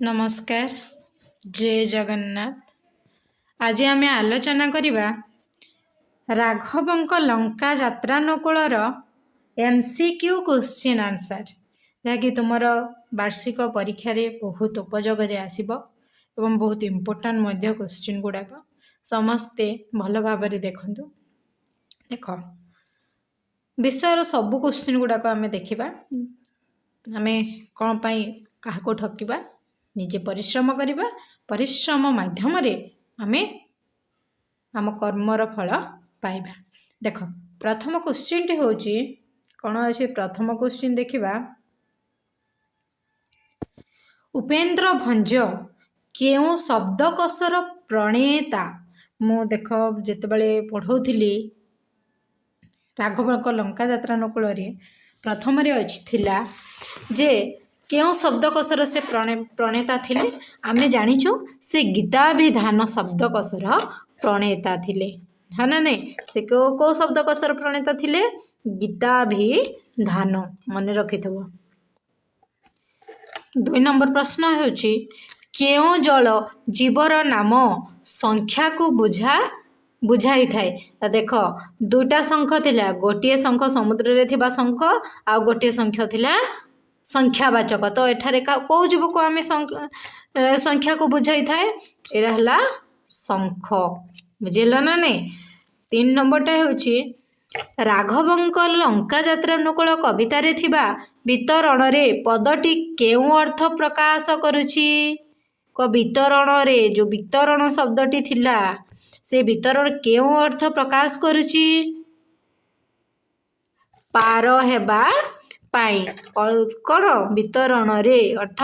नमस्कार जय जगन्नाथ। आज आम आलोचना करिबा राघवंक लंका यात्रानुकूलर एमसीक्यू क्वेश्चन आंसर जहाँकि तुमर वार्षिक परीक्षा रे बहुत उपयोग आसीबो एवं बहुत इम्पोर्टान्ट क्वेश्चन गुड़ाक समस्ते भल भाव देखु। देख विषय सबू क्वेश्चन गुड़ाक आम देखा आम कौन पाई क्या ठकिबा निजे परिश्रम करिबा परिश्रम माध्यम रे आमे आम कर्मर फल पाइबा। देख प्रथम क्वेश्चन टी होची कौन अच्छे प्रथम क्वेश्चन देखिबा उपेन्द्र भंज केउ शब्दकोशर प्रणेता। मु देख जितेबाला पढ़ौली राघवंक लंका यात्रानुकूल प्रथम थिला जे केउ शब्दकोशर से प्रणेता थिले आमे जानिचु से गीताभिधान शब्दकोशर प्रणेता थिले हाँ ना नहीं से को शब्दकोशर प्रणेता थिले गीताभिधान मन रखिथबो। 2 नंबर प्रश्न होची केउ जल जीवर नाम संख्या को बुझाई थाए। देख दुईटा शंख थिला गोटे शंख समुद्र रे थिबा शंख आ गोटे शंख थिला संख्यावाचक तो एठारे कौ जीव को आम संख्या को बुझाई थाए एरा शंख बुझेल ना नहीं। 3 नंबरटा होची राघवंक लंका यात्रानुकूल कवितारे थिबा वितरण रे पदटी केउ अर्थ प्रकाश करुची। वितरण रे जो वितरण शब्दटी थिला से वितरण केउ अर्थ प्रकाश करुची पार हेबा पाई कौन वितरण रे अर्थ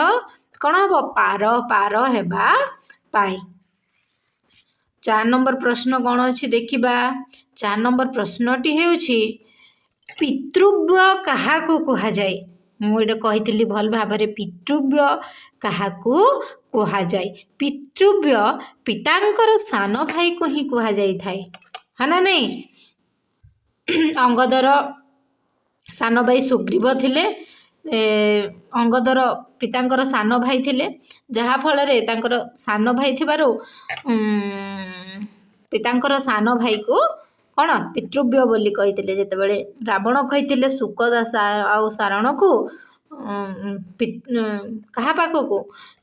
कौन हम पार पार हेबा पाई। 4 नंबर प्रश्न कौन अच्छी देखिबा 4 नंबर प्रश्नटी हेउची पितृव्य काहाकू कुहा जाए। मुझे कही भल भाव पितृव्य काहाकू कुहा जाए पितृव्य पितांकर सान भाई को ही कुहा जाई थाए हाँ ना नहीं। अंगदर सान भाई सुग्रीव थिले अंगदर पितांकर सान भाई थिले जहा फल रे तांकर सान भाई थिबारु पितांकर सान भाई को कौन पितृव्य बोली कही जेतेबेले रावण कही सुकदास आउ सारण को कहा पाखक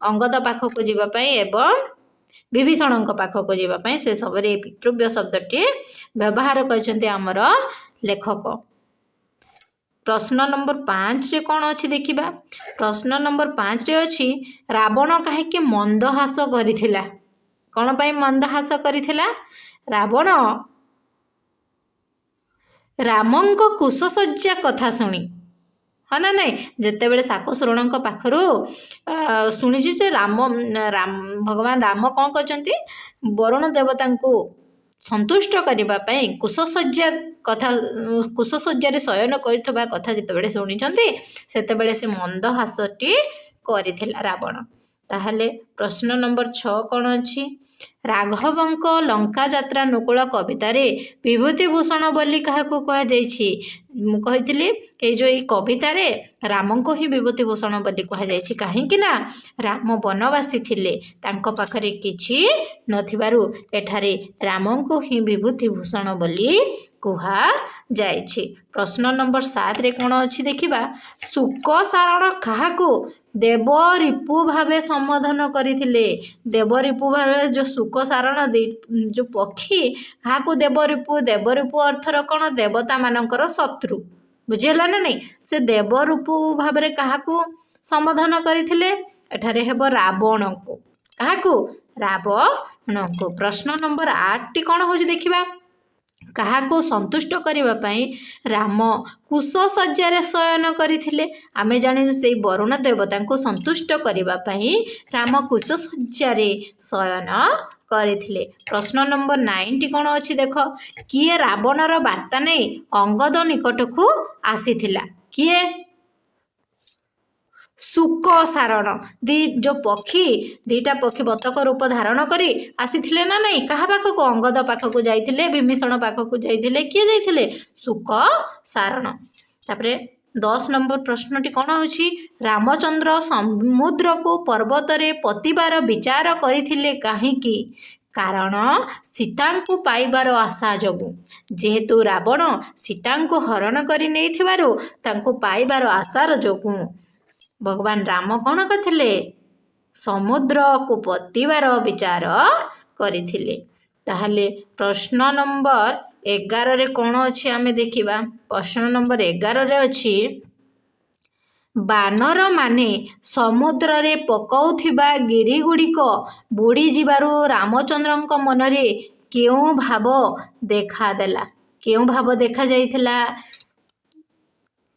अंगद पाखक जीवाई एवं विभीषण पाखक जीवाई से सब पितृव्य शब्दटी व्यवहार कर आमर लेखक। प्रश्न नंबर 5 रे कौन अच्छी देखिबा प्रश्न नंबर 5 रे अच्छी रावण कहीं मंदहास करिथिला कौन पाई मंदहास करिथिला रावण रामंक कुशसज्जा कथा शुणी हाँ ना नहीं जितेबले शाकशुरण पाखर शुणी जे राम भगवान राम कौन करचंती वरुण देवता को संतुष्ट करने कुशसज्जा कथा कुशसज्जा शयन कर कथा जितेबले शुणी सेतेबले से मंदहासटी करिथिला रावण। ताहले प्रश्न नंबर 6 कौन अच्छी राघवंक लंका यात्रानुकूल कवितार विभूतिभूषण बोली क्या कहुई मुझे जो ये कवितार राम को ही विभूतिभूषण बोली कहुई कहीं राम वनवासी थिले तांको पाखरे किछि नथिबारु एठारे राम को ही विभूतिभूषण बोली कुहा जायछि। प्रश्न नंबर 7 रे कौन अच्छी देखिबा सुक सारण काहाकू देव रिपु भावे संबोधन करथिले देवरिपु भावे जो सुक सारण जो पक्षी काहाकू देवरिपु अर्थर कौन देवता मानकर शत्रु बुझेला ना नहीं से देवरूपु भावे काहाकू संबोधन करथिले एठारे हेबो रावण को काहाकू रावण को। प्रश्न नंबर 8 टी कौन होची देखिबा काहाको संतुष्ट करने राम कुशसज्जा शयन करथिले आमे जानि से वरुण देवता को संतुष्ट करने राम कुशसज्जा शयन करथिले। प्रश्न नंबर 9 टी कौन अच्छी देख किए रावणर वार्ता नहीं अंगद निकट को आसीथिला किए सुक सारण जो पक्षी दीटा पक्षी बतक रूप धारण करी आसीथिले ना नहीं कहा पाखक अंगद पाखक जाइथिले विभीषण पाखक जाइथिले किए जाइथिले सुक सारण। तापरे 10 नंबर प्रश्नटी कौन होची रामचंद्र समुद्र को पर्वतरे पतिबार विचार करथिले काहेकि कारण सीता को पाइबार आशा जोगु जेहेतु रावण सीता को हरण करि नेइथिबारु तांको पाइबार आशार जोगु भगवान राम कौन करथिले समुद्र को पतिबार विचार करथिले। ताहले प्रश्न नंबर 11 रे कौन अच्छी आमे देखिबा। प्रश्न नंबर 11 रे अच्छी बानर माने समुद्र रे पकाउथिबा गिरी गुड़िक बुड़ी जिबारु रामचंद्रंक मनरे केउ भाव देखादेला केउ भाव देखा जाइथिला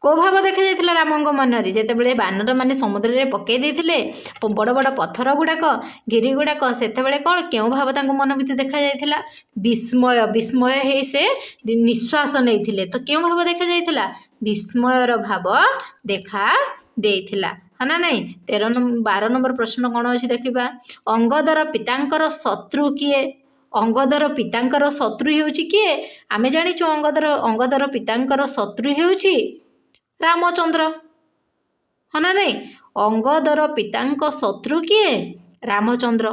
को भाव देखा जाइथिला रामंग मनरे जेतेबेले बानर माने समुद्र रे पकई देथिले बड़ बड़ पत्थर गुड़ाक गिरी गुड़ाक सेतेबेले कौन केउ भाव तांको मन भितर देखा जाइथिला विस्मय विस्मय हे से निश्वास नैथिले तो केउ भाव देखा जाइथिला विस्मयर भाव देखा देइथिला है ना नहीं। 12 नंबर प्रश्न कौन अच्छी देखिबा अंगदर पितांकर शत्रु किए अंगदर पितांकर शत्रु हेउची किए आमे जानिछु अंगदर पितांकर शत्रु हेउची रामचंद्र है ना नहीं। अंगदर पितांक शत्रु किए रामचंद्र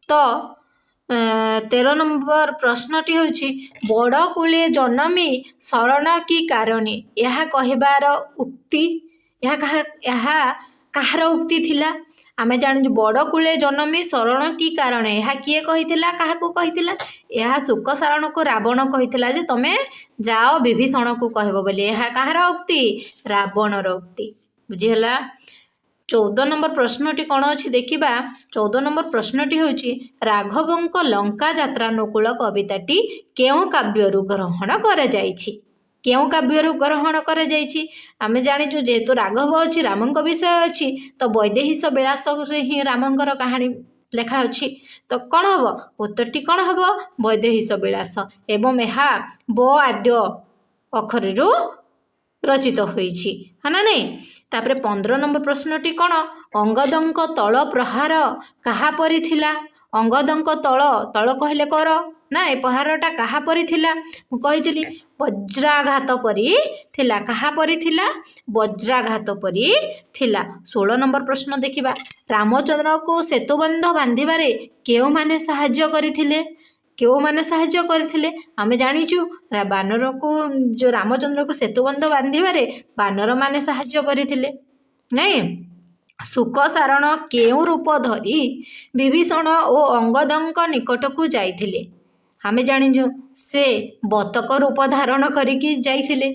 तो 13 नंबर प्रश्नटी होची बड़ कूले जन्मी शरण की कारणी यह कहबार उक्ति यह कहार उक्ति थिला आमे जानु बड़ कूले जन्मी शरण की कारण यह किए कहिथिला काहाकू कहिथिला यह सुक सारण को रावण कहिथिला जे तमे जाओ विभीषण को कहबो बोली यह कहार उक्ति रावणर उक्ति बुझिहला। 14 नंबर प्रश्नटी कौन अच्छी देखिबा 14 नंबर प्रश्नटी होची राघवंक लंका यात्रा अनुकूल कविताटी केउ काव्यरु ग्रहण करा जाइछि केउ काव्यरु ग्रहण करा जाइछि आमे जानिछु जेहेतु राघव अछि रामंक विषय अछि तो वैदेहीश विलास रे ही रामंकर कहानी लेखा अछि तो कौन हबो उत्तरटी कौन हबो वैदेहीश विलास एवं एहा ब आद्य अक्षररु रचित होइछि है ना नहीं। तापरे 15 नंबर प्रश्नटी कौन अंगदंक तल प्रहार कहा परी थिला अंगदंक तल तल कहले कर ना ए प्रहारटा कहा परी थिला मु कहितली वज्राघात परी थिला कहा परी थिला वज्राघात परी थिला। 16 नंबर प्रश्न देखिबा रामचंद्र को सेतुबंध बांधिबारे केउ माने सहाय्य करिथिले केउ माने सहाय्य करथिले आमे जानिछु बानर को जो रामचंद्र को सेतुबंध बांधिबारे बानर माने सहाय्य करथिले नहीं। सुक सारण केउ रूप धरी विभीषण ओ अंगदंक निकट को जाइथिले आमे जानिछु से बतक रूप धारण करिकी जाइथिले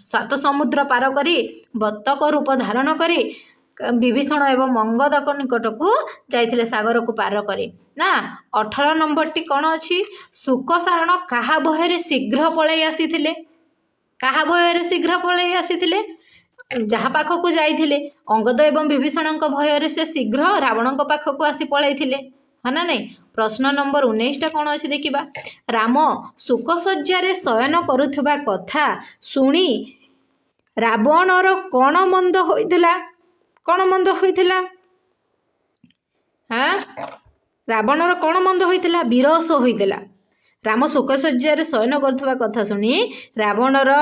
7 समुद्र पार करी बतक रूप धारण करी विभीषण एवं अंगदक निकट को जाइथिले सागर को पार करे ना। 18 नंबर टी कौन अच्छी सुक सारण कहा भୟରେ शीघ्र पळै आसीथिले कहा भୟରେ शीघ्र पळै आसीथिले जहाँ पाख को जाइथिले अंगद एवं विभीषण भୟରେ से शीघ्र रावण पाख को आसी पळैथिले है ना नहीं। प्रश्न नंबर 19 टा कौन अच्छी देखिबा राम सुक सज्जारे शयन करुथबा कथा सुनी रावणर कौन मंद होइथिला कौन मंद होइथिला हाँ रावणर कौन मंद होइथिला विरस होइथिला राम सुख सज्जार शयन करुथबा कथा सुनी रावणर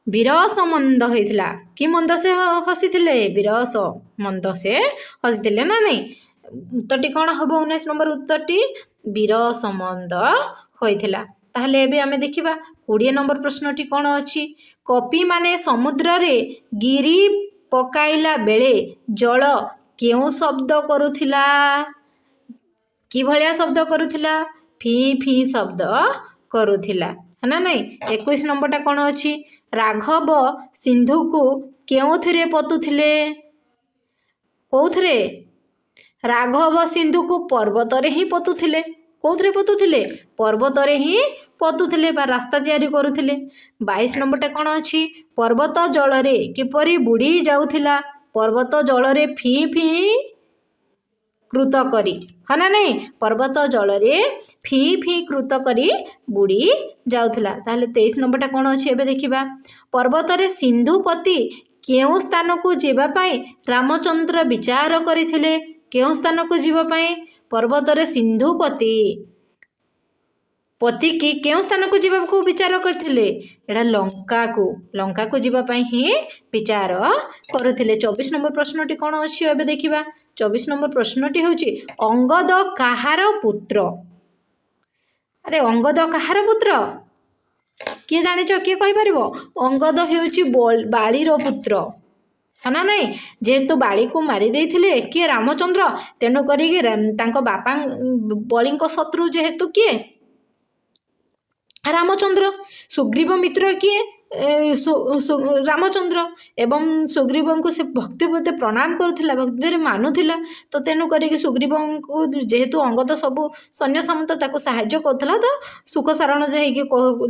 विरस मंद होइथिला कि मंद से हसीथिले विरस मंद से हसीथिले ना नहीं। उत्तरटी कौन हम 19 नंबर उत्तरटी विरस मंद होइथिला। ताहले एबे आमे देखिबा 20 नंबर प्रश्नटी कौन अच्छी कपि माने समुद्र रे गिरी पकाइला बेले जल केउ शब्द करुथिला कि भलिया शब्द करुथिला फी फी शब्द करुथिला है ना नहीं। 21 नंबर टा कौन अच्छी राघव सिंधु को केउथिरे पतुथिले कौथिरे राघव सिंधु को पर्वत रे ही पतुथिले कौथिरे पतुथिले पर्वत रे ही पतुथिले बा रास्ता तैयारी करुथिले। 22 नंबर टा कौन अच्छी पर्वत जल रे किपरि बुड़ी जाउथिला पर्वत जल रे फी फी कृत करी है ना नहीं पर्वत जल रे फी फी कृत करी बुड़ी जाउथिला। ताहले 23 नंबर टा कौन अच्छी एबे देखिबा पर्वत रे सिंधुपति केउ स्थान को जीवा पाई रामचंद्र विचार करिथिले केउ स्थान को जीवा पाई पर्वत रे सिंधुपति पति की केउं स्थान को जीवा को विचार करथिले एटा लंका को जीवा पई ही विचार करुथिले 24 नंबर प्रश्नटी कोन अछि एबे देखिबा 24 नंबर प्रश्नटी होछि अंगद काहार पुत्र अरे अंगद काहार पुत्र किए जानिछ किए कहि परबो अंगद हेउछि बाळीर पुत्र है ना नहीं जेहेतु बाली को मारी देइथिले किए रामचंद्र तेनु करिके तांको बापा बळी को शत्रु जेहेतु किए रामचंद्र सुग्रीव मित्र किए रामचंद्र एवं सुग्रीव को से भक्ति बोधे प्रणाम करुला भक्ति मानुला तो तेणु करके सुग्रीव को जेहेतु अंगद सब सैन्य सामंत ताको साहाय्य करुला तो सुख सारण जे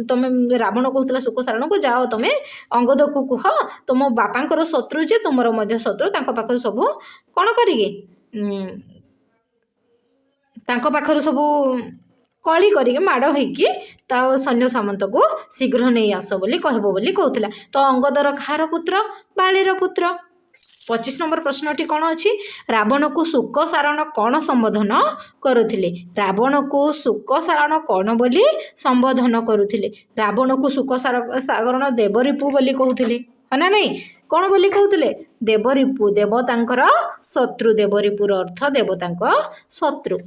तुम रावण कहला सुख सारण को जाओ तुम अंगद को कह तुम बापांकर शत्रु जे तुमर मध्य शत्रु पाखर सब कौन कर सब कली करके माड़ होइकी सैन्य सामंत को शीघ्र नहीं आस बोली कहबो बोली कहूला तो अंगदर खार पुत्र बालीर पुत्र 25 नंबर प्रश्नटी कौन अच्छी रावण को शुक सारण कौन संबोधन करुथिले रावण को शुक सारण कौन बोली संबोधन करुथिले रावण को शुक सारण देवरिपु बोली कहूथिले है ना नहीं कौन बोली कहूथिले देवरिपु देवतांकर शत्रु देवरिपुर अर्थ देवतांक शत्रु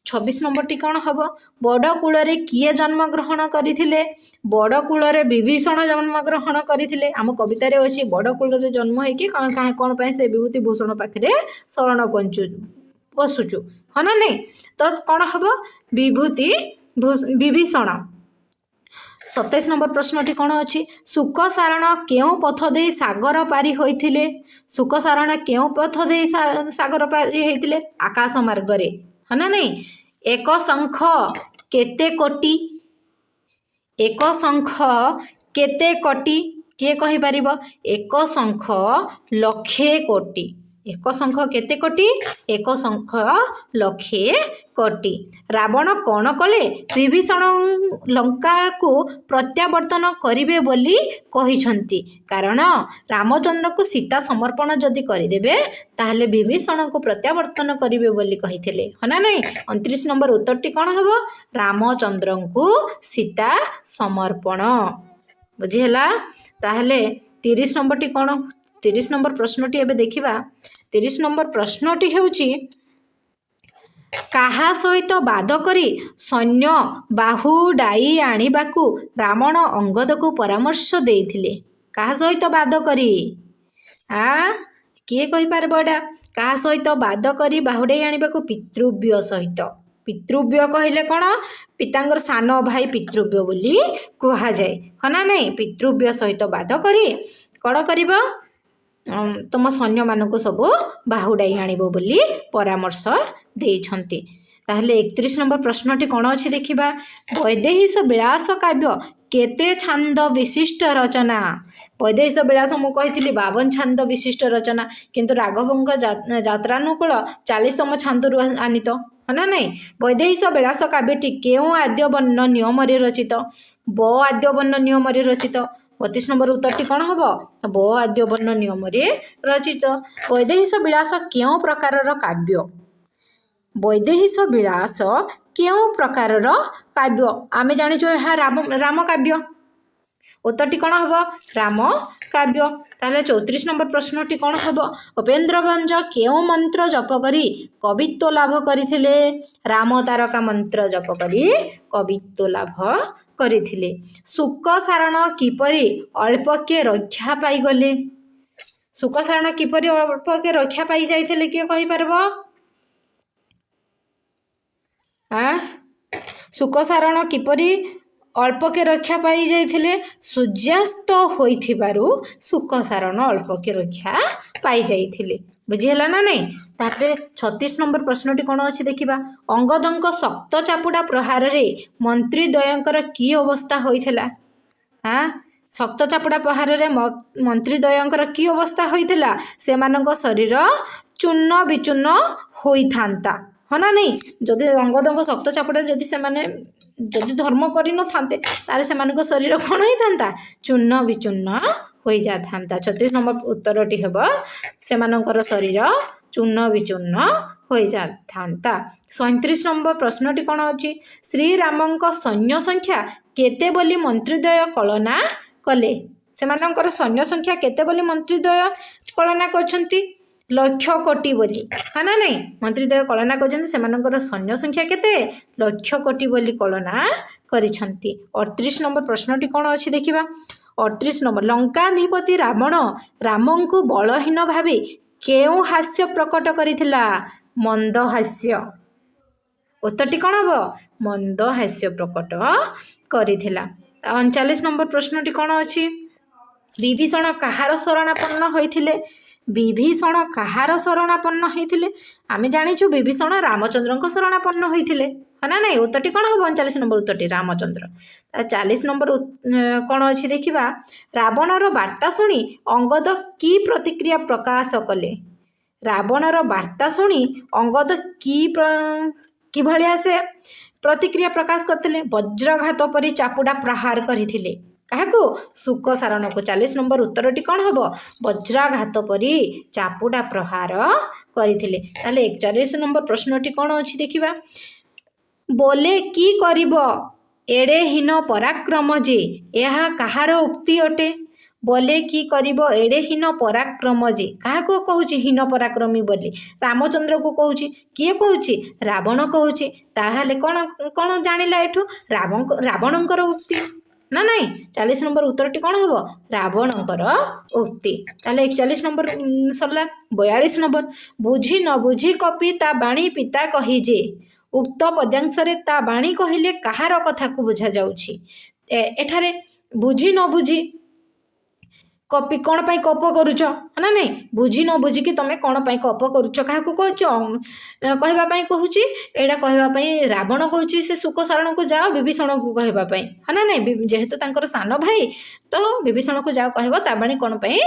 26 नंबर टी कौन हम बड़ कूल किए जन्म ग्रहण करथिले बड़ कूल विभीषण जन्म ग्रहण करथिले आम कवितार अच्छी बड़ कूल जन्म होइकी कौन पाए से विभूति भूषण पाखे शरण बसुचु है ना नहीं तो कौन हम विभूति विभीषण 27 नंबर प्रश्नटी कौन अच्छी शुक सारण केउ पथ दे सागर पारी होइथिले शुक सारण केउ पथ दे सागर पारी होइथिले आकाश मार्ग रे है ना नहीं एक शंख केते कोटी एक शंख केते कोटी किए कहि परिबो एक शंख लक्षे कोटी एक शंख केते कोटी एक शंख लक्षे कोटी रावण कौन कले विभीषण लंका को प्रत्यावर्तन करिवे बोली कहिसंती कारण रामचंद्र को सीता समर्पण जदि करिदेबे ताहले विभीषण को प्रत्यावर्तन करिवे बोली कहिथिले है ना नहीं 29 नंबर उत्तरटी कौन हबो रामचंद्र को सीता समर्पण बुझिहेला ताहले 30 नंबरटी कौन 30 नंबर प्रश्नटी एबे देखिबा 30 नंबर प्रश्नटी हेउची काहा सहित वाद करी सैन्य बाहुडाई आनिबाकू रावण अंगद को परामर्श देइथिले काहा सहित वाद करी किए कहि पारबो एटा काहा सहित वाद करी बाहुडाई आनिबाकू पितृव्य सहित पितृव्य कहले कौन पितांगर सान भाई पितृव्य बोली कहा जाए है ना नहीं पितृव्य सहित वाद करी कौन करिबो तुम सैन्य मानक सब बाहुडाई आनिबो बोली परामर्श देइछंती ताहले 31 नंबर प्रश्नटी कौन अच्छी देखिबा वैदेहीश विलास काव्य केते छांद विशिष्ट रचना वैदेहीश विलास मु कहिथिली 52 छांद विशिष्ट रचना किंतु राघवंक यात्रानुकूल 40तम छांदरु आनित है ना नहीं वैदेहीश विलास काव्यटी केउ आद्य वर्ण नियम रे रचित ब आद्य वर्ण नियम रे रचित 32 नंबर उत्तरटी कौन हम ब आद्य वर्ण नियम रे रचित वैदेहीश विलास केउ प्रकारर काव्य वैदेहीश विलास केउ प्रकारर काव्य आमे जानिचो है राम काव्य उत्तरटी कौन हम राम काव्य ताले 34 नंबर प्रश्नटी कौन हम उपेन्द्र भंज केउ मंत्र जप करी कवित्व लाभ करथिले राम तारका मंत्र जप करी कवित्व लाभ करथिले शुक सारण किपरि अल्पके रक्षा पाई गले शुक सारण किपरि अल्पके रक्षा पाई जाइथिले के कहि परबो शुक सारण किपरि अल्पके रक्षा पाई जाइथिले सूर्यास्त होइथिबारु शुक सारण अल्पके रक्षा पाई जाइथिले बुझिहेला ना नहीं ताते 36 नंबर प्रश्नटी कौन अच्छी देखिबा अंगदंक शक्त चापुड़ा प्रहार रे मंत्री द्वयंकर की अवस्था होइथिला शक्त चापुड़ा प्रहार रे मंत्री द्वयंकर की अवस्था होइथिला सेमानंक शरीर चूर्ण विचूर्ण होइथांता है ना नहीं जदि अंगदंक शक्त चापुड़ा जदि सेमाने जदि धर्म करि न थांते तारे सेमानंक शरीर कोन होइथांता चूर्ण विचूर्ण होई जाथांता 36 नंबर उत्तरटी हेबो सेमानंकर शरीर चूर्ण विचूर्ण ହୋଇଯାଇଥାନ୍ତା। 37 ନମ୍ବର ପ୍ରଶ୍ନଟି କ'ଣ ଅଛି? ଶ୍ରୀରାମଙ୍କ ସୈନ୍ୟ ସଂଖ୍ୟା କେତେ ବୋଲି ମନ୍ତ୍ରୀଦ୍ୱୟ କଳନା କଲେ? ସେମାନଙ୍କର ସୈନ୍ୟ ସଂଖ୍ୟା କେତେ ବୋଲି ମନ୍ତ୍ରୀଦ୍ୱୟ କଳନା କରିଛନ୍ତି? ଲକ୍ଷ କୋଟି ବୋଲି, ହଁ ନା ନାଇଁ? ମନ୍ତ୍ରୀଦ୍ୱୟ କଳନା କରିଛନ୍ତି ସେମାନଙ୍କର ସୈନ୍ୟ ସଂଖ୍ୟା କେତେ? ଲକ୍ଷ କୋଟି ବୋଲି କଳନା କରିଛନ୍ତି। 38 ନମ୍ବର ପ୍ରଶ୍ନଟି କ'ଣ ଅଛି ଦେଖିବା। 38 ନମ୍ବର, ଲଙ୍କାଧିପତି ରାବଣ ରାମଙ୍କୁ ବଳହୀନ ଭାବି କେଉଁ ହାସ୍ୟ ପ୍ରକଟ କରିଥିଲା? ମନ୍ଦ ହାସ୍ୟ। ଉତ୍ତରଟି କ'ଣ ହେବ? ମନ୍ଦ ହାସ୍ୟ ପ୍ରକଟ କରିଥିଲା। 39 ନମ୍ବର ପ୍ରଶ୍ନଟି କ'ଣ ଅଛି? ବିଭୀଷଣ କାହାର ଶରଣାପନ୍ନ ହୋଇଥିଲେ? ବିଭୀଷଣ କାହାର ଶରଣାପନ୍ନ ହୋଇଥିଲେ? ଆମେ ଜାଣିଛୁ ବିଭୀଷଣ ରାମଚନ୍ଦ୍ରଙ୍କ ଶରଣାପନ୍ନ ହୋଇଥିଲେ, ହଁ ନା ନାଇଁ? ଉତ୍ତରଟି କ'ଣ ହେବ? 39 ନମ୍ବର ଉତ୍ତରଟି ରାମଚନ୍ଦ୍ର। 40 ନମ୍ବର କ'ଣ ଅଛି ଦେଖିବା। ରାବଣର ବାର୍ତ୍ତା ଶୁଣି ଅଙ୍ଗଦ କି ପ୍ରତିକ୍ରିୟା ପ୍ରକାଶ କଲେ? ରାବଣର ବାର୍ତ୍ତା ଶୁଣି ଅଙ୍ଗଦ କିଭଳିଆ ସେ ପ୍ରତିକ୍ରିୟା ପ୍ରକାଶ କରିଥିଲେ? ବଜ୍ରଘାତ ପରି ଚାପୁଡ଼ା ପ୍ରହାର କରିଥିଲେ। କାହାକୁ? ଶୁକ ସାରଣକୁ। 40 ନମ୍ବର ଉତ୍ତରଟି କ'ଣ ହେବ? ବଜ୍ରାଘାତ ପରି ଚାପୁଡ଼ା ପ୍ରହାର କରିଥିଲେ। ତାହେଲେ 41 ନମ୍ବର ପ୍ରଶ୍ନଟି କ'ଣ ଅଛି ଦେଖିବା। ବୋଲେ କି କରିବ ଏଡ଼େ ହୀନ ପରାକ୍ରମ ଯେ, ଏହା କାହାର ଉକ୍ତି ଅଟେ? ବୋଲେ କି କରିବ ଏଡ଼େ ହୀନ ପରାକ୍ରମ ଯେ, କାହାକୁ କହୁଛି ହୀନ ପରାକ୍ରମୀ ବୋଲି? ରାମଚନ୍ଦ୍ରକୁ କହୁଛି। କିଏ କହୁଛି? ରାବଣ କହୁଛି। ତାହେଲେ କ'ଣ କ'ଣ ଜାଣିଲା ଏଠୁ? ରାବଣଙ୍କର ଉକ୍ତି ନା ନାଇଁ? 40 ନମ୍ବର ଉତ୍ତରଟି କ'ଣ ହେବ? ରାବଣଙ୍କର ଉକ୍ତି। ତାହେଲେ 41 ନମ୍ବର ସରିଲା। 42 ନମ୍ବର, ବୁଝି ନ ବୁଝି କପି ତା ବାଣୀ ପିତା କହିଯେ, ଉକ୍ତ ପଦ୍ୟାଂଶରେ ତା ବାଣୀ କହିଲେ କାହାର କଥାକୁ ବୁଝାଯାଉଛି? ଏଠାରେ ବୁଝି ନ ବୁଝି କପି କ'ଣ ପାଇଁ କପ କରୁଛ, ନା ନାଇଁ? ବୁଝି ନ ବୁଝିକି ତମେ କ'ଣ ପାଇଁ କପ କରୁଛ କାହାକୁ କହୁଛ? କହିବା ପାଇଁ କହୁଛି। ଏଇଟା କହିବା ପାଇଁ ରାବଣ କହୁଛି ସେ ଶୁକ ସାରଣକୁ ଯାଅ ବିଭୀଷଣକୁ କହିବା ପାଇଁ, ହଁ ନା ନାଇଁ? ଯେହେତୁ ତାଙ୍କର ସାନ ଭାଇ, ତ ବିଭୀଷଣକୁ ଯାଅ କହିବ। ତା ବାଣୀ କ'ଣ ପାଇଁ?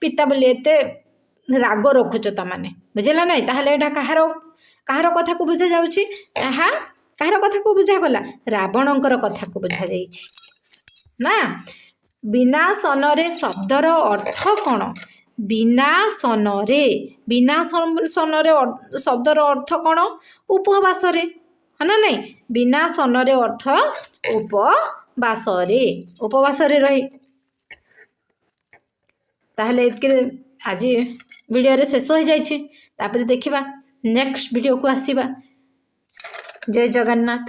ପିତା ବୋଲି ଏତେ ରାଗ ରଖୁଛ ତାମାନେ, ବୁଝିଲା ନାଇଁ? ତାହେଲେ ଏଇଟା କାହାର କଥାକୁ ବୁଝାଯାଉଛି? ଏହା କାହାର କଥାକୁ ବୁଝାଗଲା? ରାବଣଙ୍କର କଥାକୁ ବୁଝାଯାଇଛି ନା। ବିନାଶନରେ ଶବ୍ଦର ଅର୍ଥ କ'ଣ? ବିନାଶନରେ ଶବ୍ଦର ଅର୍ଥ କ'ଣ? ଉପବାସରେ, ହଁ ନା ନାଇଁ? ବିନାଶନରେ ଅର୍ଥ ଉପବାସରେ ରହି। ତାହେଲେ ଏତିକି ଆଜି ଭିଡ଼ିଓରେ ଶେଷ ହୋଇଯାଇଛି। ତାପରେ ଦେଖିବା ନେକ୍ସଟ ଭିଡ଼ିଓକୁ ଆସିବା। ଜୟ ଜଗନ୍ନାଥ।